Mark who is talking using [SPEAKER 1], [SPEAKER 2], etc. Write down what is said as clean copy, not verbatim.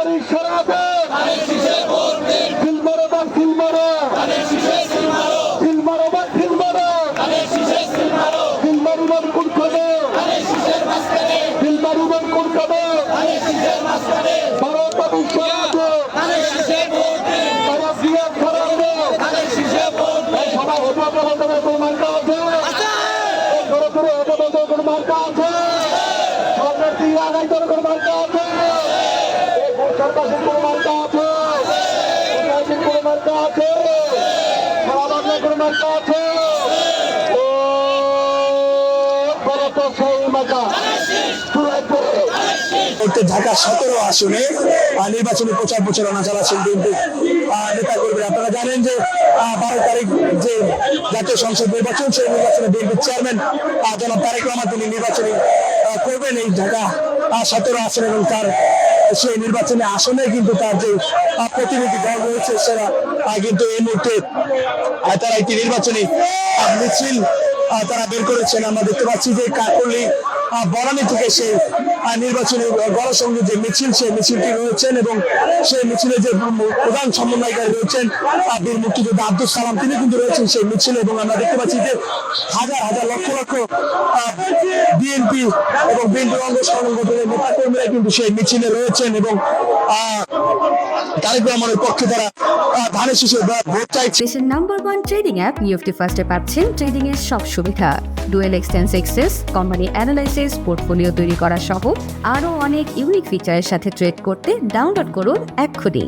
[SPEAKER 1] বাড়ি সরাবে ফিল্মারো বা ফিল্মারো ফিল্মারো বা ফিল্মারো ফিল্মারুবার কোন খাবে ফিল্মারুবার কোন খাবে ভারত বাড়ি সরাবে তারা দিয়ে সরাবে সবাই হেফাজত হবে কোন মার্কা আছে ধরে ধরে হেফাজত কোন মার্কা আছে সরকার দিয়ে আগাই ধরে কোন মার্কা আছে সরকারের কোন মার্কা আছে কোন মার্কা আছে সারা বাংলায় কোন মার্কা আছে ও ভারত সেই মার্কা
[SPEAKER 2] ঢাকা 17 আসনে নির্বাচনী প্রচার প্রচারণা চালাচ্ছেন বিএনপি নেতা কর্মীরা। আপনারা জানেন যে 12 তারিখ যে জাতীয় সংসদ নির্বাচন, সেই নির্বাচনে বিএনপির চেয়ারম্যান জনাব তারেক রহমান তিনি নির্বাচনী করবেন এই ঢাকা 17 আসনে, এবং তার সেই নির্বাচনী আসনে কিন্তু তার যে প্রতিনিধি দল রয়েছে সেরা কিন্তু এই মুহূর্তে তারা একটি নির্বাচনী মিছিল তারা বের করেছেন। আমরা দেখতে পাচ্ছি যে কাকলি বনানী থেকে সেই নির্বাচনী গণসংঘ যে মিছিল, সেই মিছিলটি রয়েছেন এবং সেই মিছিলে যে প্রধান সমন্বয়কারী রয়েছেন বীর মুক্তিযোদ্ধা আব্দুল সালাম, তিনি কিন্তু রয়েছেন সেই মিছিলে। এবং আমরা দেখতে পাচ্ছি যে হাজার হাজার লক্ষ লক্ষ বিএনপি এবং বিএনপি অঙ্গ সংগঠনের নেতা কর্মীরা কিন্তু সেই মিছিলে রয়েছেন এবং তারেক রহমানের পক্ষে তারা ধানের শীষে ভোট চাইছে।
[SPEAKER 3] দেশের নাম্বার 1 ট্রেডিং অ্যাপ ইউএফটি ফার্স্টে পাচ্ছেন ট্রেডিং এর সব সুবিধা, dual exchange access, company analysis, portfolio তৈরি করা সহ আরও অনেক ইউনিক ফিচারের সাথে ট্রেড করতে ডাউনলোড করুন এক্ষুনি।